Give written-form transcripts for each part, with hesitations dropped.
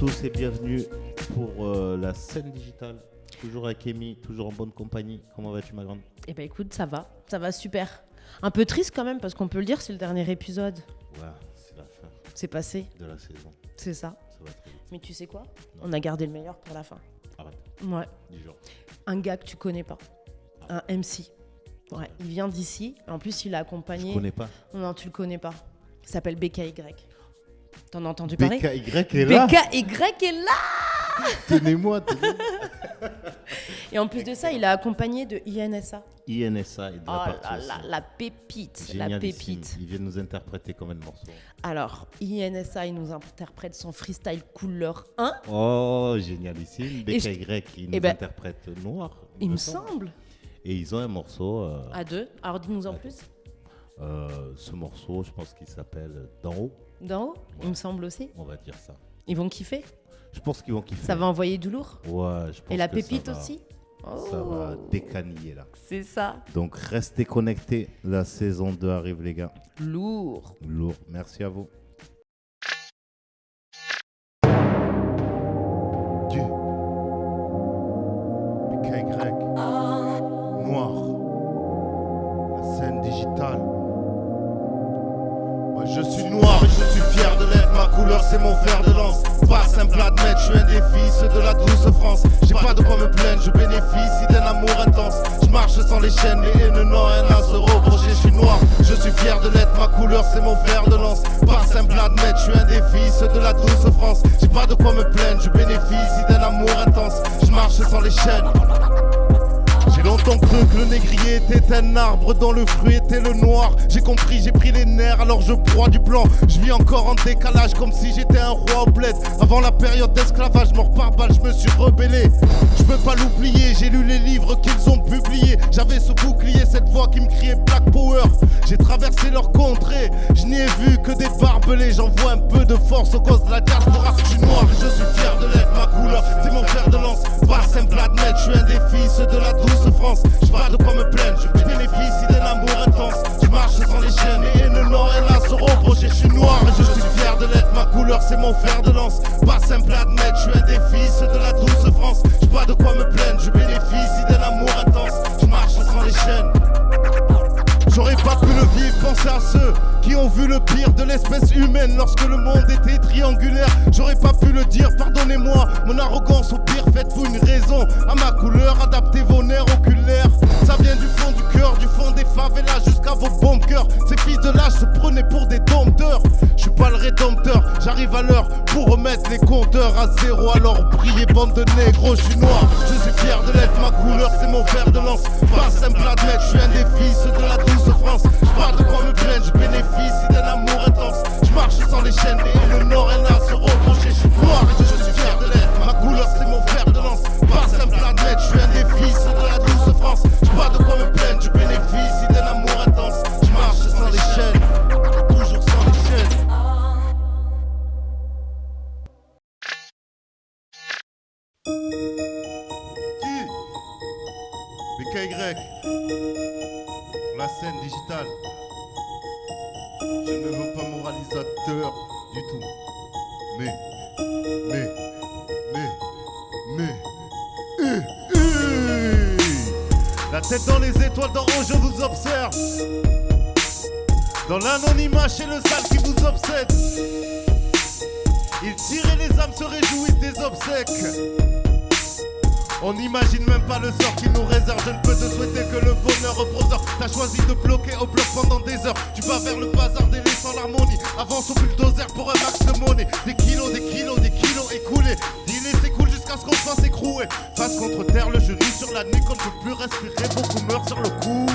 tous et bienvenue pour la scène digitale. Toujours avec Amy, toujours en bonne compagnie. Comment vas-tu, ma grande? Eh ben écoute, ça va super. Un peu triste quand même parce qu'on peut le dire, c'est le dernier épisode. Ouais, c'est la fin C'est passé, de la saison. c'est ça. Ça va très vite. Mais tu sais quoi? Non. On a gardé le meilleur pour la fin. Arrête, Ouais. dis genre. Un gars que tu connais pas, un MC. Ouais, il vient d'ici. En plus, il a accompagné. Je connais pas. Non, tu le connais pas. Il s'appelle BKY. T'en as entendu parler? BKY est là. BKY est là. Tenez-moi. Et en plus de ça, il a accompagné de INSA. INSA et de Oh la partie là aussi. là, la pépite, la Génialissime. pépite. Il vient nous interpréter combien de morceaux? Alors, INSA, il nous interprète son freestyle couleur 1. Oh, génialissime. Et BKY, il nous ben, interprète noir. Il me semble. Et ils ont un morceau. À deux. Alors, dis-nous en plus. Ce morceau, je pense qu'il s'appelle D'en haut. D'en haut, Ouais. il me semble aussi. On va dire ça. Ils vont kiffer. Je pense qu'ils vont kiffer. Ça va envoyer du lourd. Ouais, je pense Et la que pépite ça va, aussi. Ça Oh, va décaniller là. c'est ça. Donc restez connectés. La saison 2 arrive, les gars. Lourd. Lourd. Merci à vous. Dieu. BKY. Noir. La scène digitale. Ouais, je suis noir et je suis fier de l'être. Ma couleur, c'est mon fer de lance. Pas simple à admettre, je suis un des fils de la douce France. J'ai pas de quoi me plaindre, je bénéficie d'un amour intense. Je marche sans les chaînes, les haines n'ont rien à se reprocher. Je suis noir, je suis fier de l'être. Ma couleur, c'est mon fer de lance. Pas simple à admettre, je suis un des fils de la douce France. J'ai pas de quoi me plaindre, je bénéficie d'un amour intense. Je marche sans les chaînes. J'ai longtemps cru que le négrier était un arbre dont le fruit était le noir. J'ai compris, j'ai pris les nerfs, alors je broie du blanc. Je vis encore en décalage comme si j'étais un roi au bled. Avant la période d'esclavage, mort par balle, je me suis rebellé. Je peux pas l'oublier, j'ai lu les livres qu'ils ont publiés. J'avais ce bouclier, cette voix qui me criait Black Power. J'ai traversé leur contrée, je n'y ai vu que des barbelés. J'envoie un peu de force aux causes de la diaspora. Je suis noir et je suis fier de l'être, ma couleur, c'est mon fer de lance. Pas simple à admettre, je suis un des fils de la douce France. J'ai pas de quoi me plaindre, je bénéficie d'un amour intense. Je marche sans les chaînes et ne n'ont rien à se reprocher. Je suis noir et je suis fier de l'être, ma couleur c'est mon fer de lance. Pas simple à admettre, je suis un des fils de la douce France. J'ai pas de quoi me plaindre, je bénéficie d'un amour intense. Je marche sans les chaînes. J'aurais pas pu le vivre, pensez à ceux qui ont vu le pire de l'espèce humaine lorsque le monde était triangulaire. J'aurais pas pu le dire, pardonnez-moi mon arrogance, au pire faites-vous une raison. À ma couleur, adaptez vos nerfs oculaires. Ça vient du fond du cœur, du fond des favelas jusqu'à vos bombes cœurs. Ces fils de lâche se prenaient pour des dompteurs. Je suis pas le rédempteur, j'arrive à l'heure pour remettre les compteurs à zéro. Alors brillez bande de négros, je suis noir, je suis fier de l'être, ma couleur c'est mon fer de lance. Pas simple à admettre, je suis un des fils de la douce France. Je pas de quoi me plaindre, je bénéficie d'un amour intense. Je marche sans les chaînes et le nord rien à se reprocher. Je suis noir et je suis fier de l'être, ma couleur c'est mon fer de lance. Pas simple à admettre, je suis un des fils de la douce France. Je pas de quoi me plaindre, je bénéficie d'un amour intense. Je marche sans les chaînes, toujours sans les chaînes. BKY, la scène digitale. Je ne veux pas moralisateur du tout. Mais, la tête dans les étoiles d'en haut, je vous observe. Dans l'anonymat chez le sale qui vous obsède. Ils tirent et les âmes se réjouissent des obsèques. On n'imagine même pas le sort qu'il nous réserve. Je ne peux te souhaiter que le bonheur reposeur. T'as choisi de bloquer au bloc pendant des heures. Tu vas vers le bazar délaissant l'harmonie. Avance au bulldozer pour un max de monnaie. Des kilos écoulés. Dealer s'écoule jusqu'à ce qu'on se fasse écrouer. Face contre terre, le genou sur la nuque. On ne peut plus respirer, beaucoup meurent sur le coup.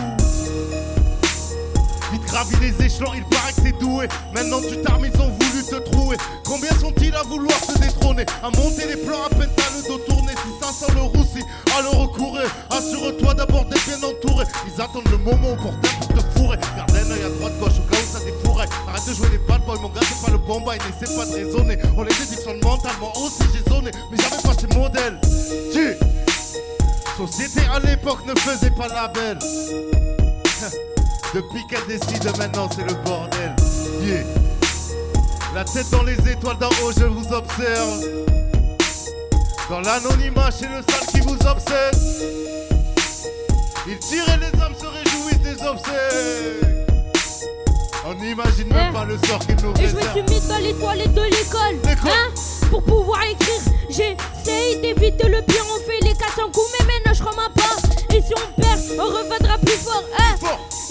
Vite gravi les échelons, il paraît que t'es doué. Maintenant tu t'armes, ils ont voulu te trouer. Combien sont-ils à vouloir te détrôner? À monter les plans, à peine t'as le dos tourné. Si ça sent le roussi, alors recourir. Assure-toi d'abord d'être bien entouré. Ils attendent le moment opportun pour te fourrer. Garde un œil à droite, gauche, au cas où ça défourrait. Arrête de jouer les bad boys, mon gars, c'est pas le bon bail. N'essaie pas de raisonner. On les dédictionne mentalement aussi, j'ai zoné. Mais j'avais pas ces modèles. Société à l'époque ne faisait pas la belle. Depuis qu'elle décide, maintenant c'est le bordel. Yeah. La tête dans les étoiles d'en haut, je vous observe. Dans l'anonymat, chez le sale qui vous obsède. Ils tirent et les hommes se réjouissent des obsèques. On n'imagine même pas le sort qu'ils nous Et je me réservent. suis mis dans les toilettes de l'école, hein, pour pouvoir écrire. J'essaye d'éviter le pire, on fait les 400 coups, mais maintenant je remets pas. Et si on perd, on reviendra plus fort, hein.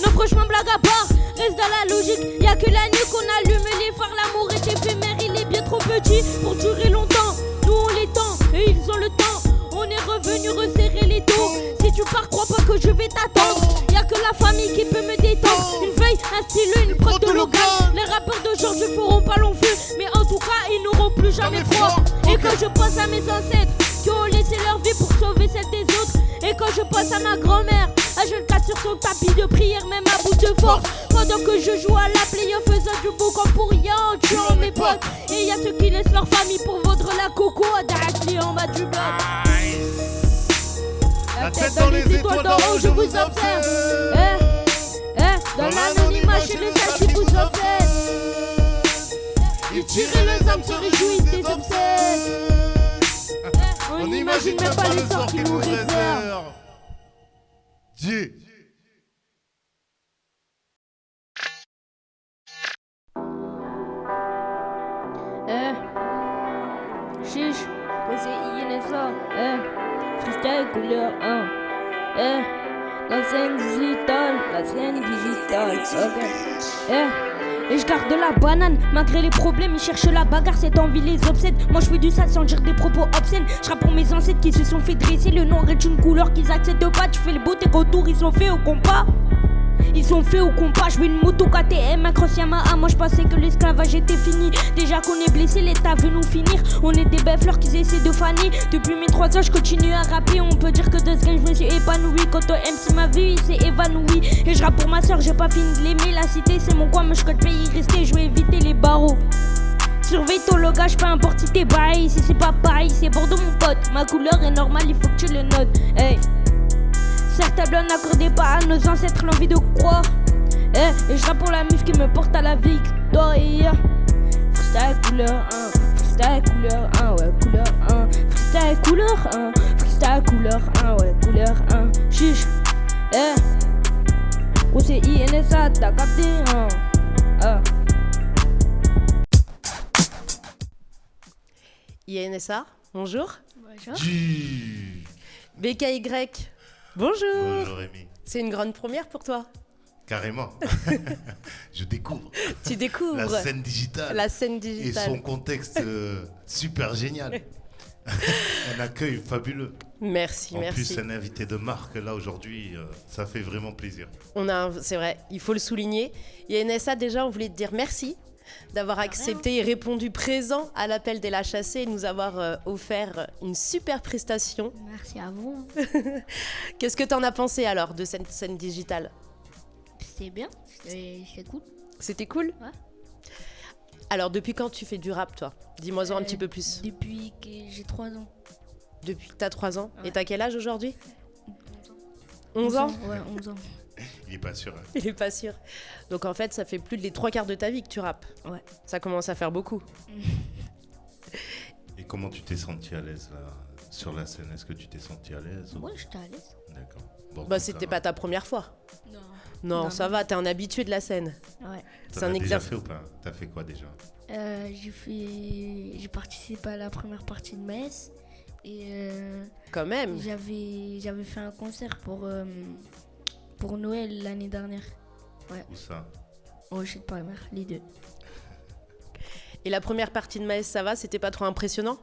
Non, franchement, blague à part, reste dans la logique. Y'a que la nuit qu'on allume les phares. L'amour est éphémère, il est bien trop petit pour durer longtemps. Nous on les tend, et ils ont le temps. On est revenu resserrer les dos. Si tu pars, crois pas que je vais t'attendre. Y'a que la famille qui peut me détendre. Une feuille, un stylo, une prod de local. Les rappeurs d'aujourd'hui feront pas long feu, mais en tout cas ils n'auront plus jamais froid. Et quand je pense à mes ancêtres qui ont laissé leur vie pour sauver celle des autres, et quand je pense à ma grand-mère à jeune 4 sur son tapis de prière, même à bout de force, pendant que je joue à la play en faisant du beau comme pour rien, en tuant mes potes. Et y a ceux qui laissent leur famille pour vendre la coco à Daracli en bas du bloc. La tête dans les étoiles d'en haut, je vous observe. Dans l'anonymat, chez le sale qui vous obsède. Ils tirent et les âmes se réjouissent des obsèques. On n'imagine même pas le sort qu'ils nous réservent. Dieu. Chiche, moi c'est INSA, freestyle couleur 1, la scène digitale, ok, et je garde la banane, malgré les problèmes, ils cherchent la bagarre, cette envie les obsède. Moi je fais du sale sans dire des propos obscènes. Je rappe pour mes ancêtres qui se sont fait dresser. Le noir est une couleur qu'ils acceptent pas. Tu fais le beau, tes retours, ils sont faits au compas. Ils sont faits au compas, je veux une moto KTM, un cross Yamaha. Moi je pensais que l'esclavage était fini. Déjà qu'on est blessé, l'état veut nous finir. On est des belles fleurs qui essaient de faner. Depuis mes 3 ans je continue à rapper. On peut dire que de ce game je me suis épanoui. Quand ton MC m'a vu il s'est évanoui. Et je rappe pour ma soeur, j'ai pas fini de l'aimer. La cité c'est mon coin, mais je compte pas y rester. Je vais éviter les barreaux. Surveille ton logage, peu importe si t'es bail. Si c'est pas pareil, c'est Bordeaux mon pote. Ma couleur est normale, il faut que tu le notes. Hey. Certains blancs n'accordaient pas à nos ancêtres l'envie de croire. Et je rappe pour la mif qui me porte à la victoire. Freestyle couleur 1, freestyle couleur 1, ouais couleur 1. Freestyle couleur 1, freestyle couleur 1, ouais couleur 1. Chiche, gros c'est INSA, t'as capté, INSA, bonjour. Bonjour. BKY, bonjour. Bonjour Rémi. C'est une grande première pour toi. Carrément. Je découvre Tu découvres la scène digitale. la scène Et digitale. son contexte super génial. Un accueil fabuleux. Merci, En merci. plus, un invité de marque là aujourd'hui, ça fait vraiment plaisir. C'est vrai, il faut le souligner. INSA, déjà, on voulait te dire merci d'avoir accepté et répondu présent à l'appel des Chassés et nous avoir offert une super prestation. Merci à vous. Qu'est-ce que t'en as pensé alors de cette scène digitale? C'est bien, c'est cool. C'était cool? Ouais. Alors, depuis quand tu fais du rap, toi? Dis-moi-en un petit peu plus. Depuis que j'ai 3 ans. Depuis que t'as 3 ans. Ouais. Et t'as quel âge aujourd'hui? 11 ans? Ouais, 11 ans. Il est pas sûr. Hein. Il est pas sûr. Donc en fait, ça fait plus de les 3/4 de ta vie que tu rappes. Ouais. Ça commence à faire beaucoup. Et comment tu t'es senti à l'aise là sur la scène? Est-ce que tu t'es senti à l'aise ou- Ouais, j'étais à l'aise. D'accord. Bon, Bah, donc c'était ça pas va. ta première fois. Non. Non, Non, ça non. va, t'es un habitué de la scène. Ouais. C'est T'en un as déjà exercice. fait ou pas? T'as fait quoi déjà? J'ai participé à la première partie de Metz et Quand même. j'avais fait un concert pour Noël l'année dernière. Où ça? Au Chute par la mer, les deux. Et la première partie de Maës, ça va? C'était pas trop impressionnant?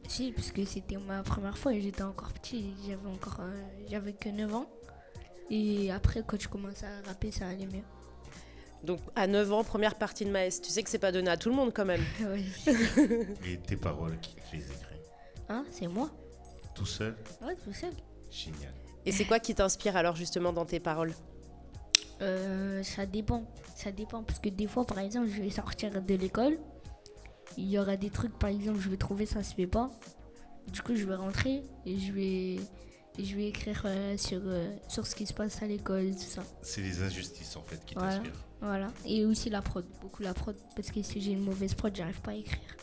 Si, parce que c'était ma première fois et j'étais encore petit, j'avais que 9 ans. Et après, quand je commençais à rapper, ça allait mieux. Donc à 9 ans, première partie de Maës. Tu sais que c'est pas donné à tout le monde quand même. Ouais. Et tes paroles, qui les écrit? Hein, c'est moi? Tout seul? Ouais, tout seul. Génial. Et c'est quoi qui t'inspire alors justement dans tes paroles? Ça dépend. Ça dépend parce que des fois, par exemple, je vais sortir de l'école. Il y aura des trucs, par exemple, je vais trouver ça se fait pas. Du coup, je vais rentrer et je Et je vais écrire sur ce qui se passe à l'école, tout ça. C'est les injustices en fait qui Voilà. t'inspirent. Voilà. Et aussi la prod, beaucoup la prod, parce que si j'ai une mauvaise prod, j'arrive pas à écrire.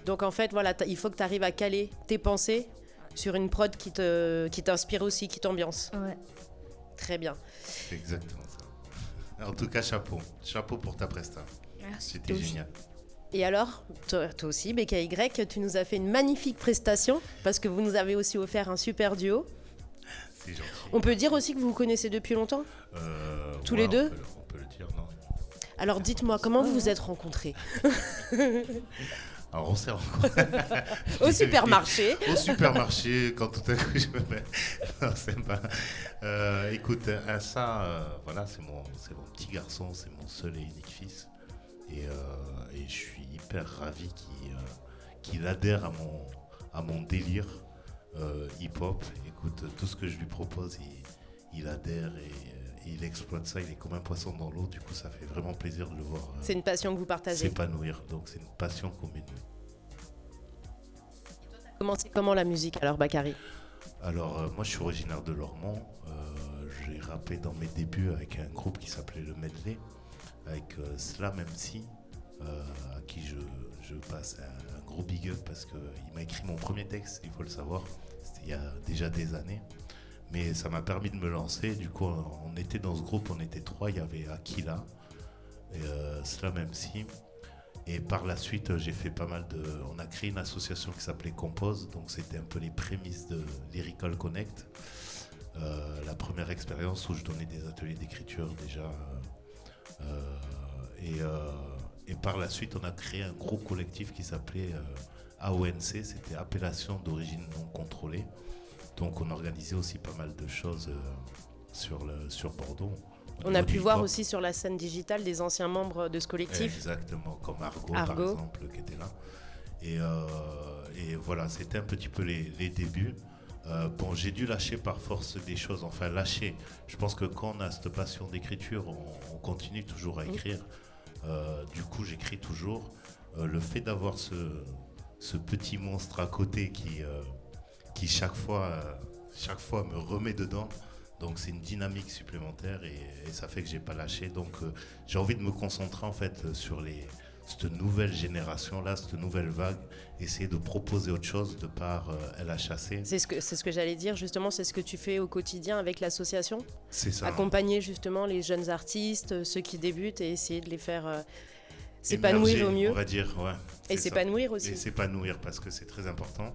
Donc en fait, voilà, il faut que tu arrives à caler tes pensées sur une prod qui t'inspire aussi, qui t'ambiance. Ouais. Très bien. C'est exactement ça. En tout cas, chapeau. Chapeau pour ta presta. Merci. C'était génial. Et alors, toi aussi, BKY, tu nous as fait une magnifique prestation parce que vous nous avez aussi offert un super duo. C'est gentil. On peut dire aussi que vous vous connaissez depuis longtemps ? Tous les deux ? On peut le dire, non. Alors dites-moi, comment vous vous êtes rencontrés ? Alors on s'est rencontrés Au supermarché. Au supermarché, quand tout à coup je me mets. Non, c'est pas. Écoute, voilà, c'est mon petit garçon, c'est mon seul et unique fils. Et je suis hyper ravi qu'il adhère à mon délire hip-hop. Écoute, tout ce que je lui propose, il adhère et il exploite ça. Il est comme un poisson dans l'eau. Du coup, ça fait vraiment plaisir de le voir. C'est une passion que vous partagez. S'épanouir. Donc, c'est une passion commune. Commencez comment la musique alors, Bakary ? Alors, moi, je suis originaire de Lormont. J'ai rappé dans mes débuts avec un groupe qui s'appelait le Medley, avec Slam MC, à qui je passe un gros big up parce qu'il m'a écrit mon premier texte, il faut le savoir. C'était il y a déjà des années. Mais ça m'a permis de me lancer. Du coup, on était dans ce groupe, on était 3. Il y avait Aquila, et, Slam MC. Et par la suite, j'ai fait pas mal de... On a créé une association qui s'appelait Compose. Donc, c'était un peu les prémices de Lyrical Connect. La première expérience où je donnais des ateliers d'écriture déjà. Et par la suite, on a créé un gros collectif qui s'appelait AONC. C'était Appellation d'origine non contrôlée. Donc, on organisait aussi pas mal de choses sur Bordeaux. On a pu voir aussi sur la scène digitale des anciens membres de ce collectif. Exactement, comme Argo. Par exemple, qui était là. Et voilà, c'était un petit peu les débuts. Bon, j'ai dû lâcher par force des choses. Enfin, lâcher. Je pense que quand on a cette passion d'écriture, on continue toujours à écrire. Du coup, j'écris toujours. Le fait d'avoir ce petit monstre à côté qui chaque fois me remet dedans. Donc c'est une dynamique supplémentaire et ça fait que j'ai pas lâché. Donc j'ai envie de me concentrer en fait sur cette nouvelle génération là, cette nouvelle vague, essayer de proposer autre chose de par LHAC. C'est ce que j'allais dire justement, c'est ce que tu fais au quotidien avec l'association. C'est ça. Accompagner justement les jeunes artistes, ceux qui débutent et essayer de les faire s'épanouir émerger, au mieux. On va dire, ouais. Et s'épanouir aussi. Et s'épanouir parce que c'est très important.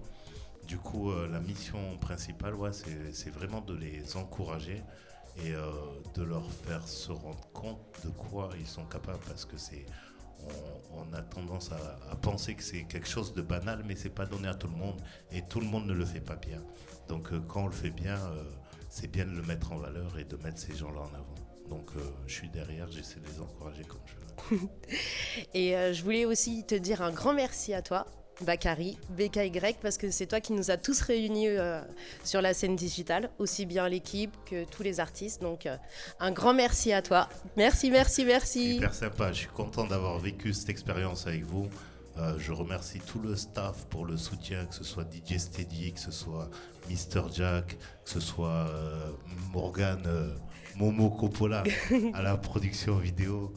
Du coup, la mission principale, c'est vraiment de les encourager et de leur faire se rendre compte de quoi ils sont capables. Parce que on a tendance à penser que c'est quelque chose de banal, mais c'est pas donné à tout le monde et tout le monde ne le fait pas bien. Donc, quand on le fait bien, c'est bien de le mettre en valeur et de mettre ces gens-là en avant. Donc, je suis derrière, j'essaie de les encourager comme je veux. Et je voulais aussi te dire un grand merci à toi, Bakary, BKY, parce que c'est toi qui nous as tous réunis sur la scène digitale, aussi bien l'équipe que tous les artistes. Donc un grand merci à toi. Merci. Hyper sympa, je suis content d'avoir vécu cette expérience avec vous. Je remercie tout le staff pour le soutien, que ce soit DJ Steady, que ce soit Mr. Jack, que ce soit Morgan, Momo Coppola à la production vidéo.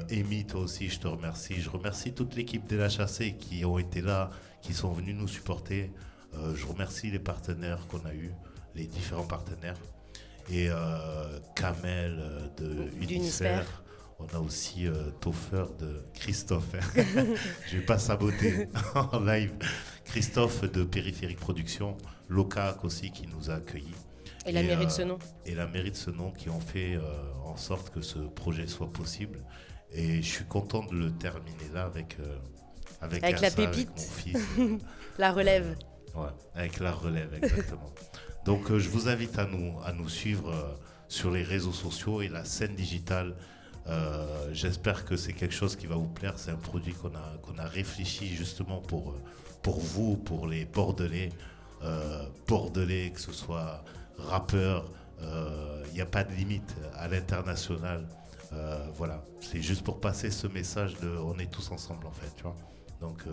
Amy, toi aussi, je te remercie. Je remercie toute l'équipe de LHAC qui ont été là, qui sont venus nous supporter. Je remercie les partenaires qu'on a eus, les différents partenaires. Et Kamel de Unisphere. On a aussi Toffer de Christophe. Je vais pas saboter en live. Christophe de Périphérique Production. Locac aussi qui nous a accueillis. Et la mairie de Senon. Et la mairie de Senon qui ont fait en sorte que ce projet soit possible. Et je suis content de le terminer là avec Assa, la pépite. Avec mon fils. La relève. Ouais, avec la relève, exactement. Donc je vous invite à nous suivre sur les réseaux sociaux et la scène digitale. J'espère que c'est quelque chose qui va vous plaire. C'est un produit qu'on a réfléchi justement pour vous, pour les Bordelais. Bordelais, que ce soit rappeurs, il n'y a pas de limite à l'international. Voilà, c'est juste pour passer ce message de on est tous ensemble en fait, tu vois. Donc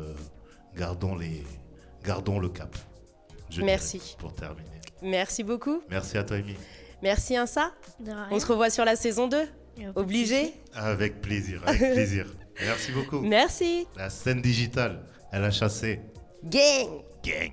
gardons le cap. je Merci. dirais, pour terminer. Merci beaucoup. Merci à toi, Amy. Merci Insa. De rien. On se revoit sur la saison 2. Y a pas de Obligé. Avec plaisir, avec plaisir. Merci beaucoup. Merci. La scène digitale, elle a chassé. Gang. Gang.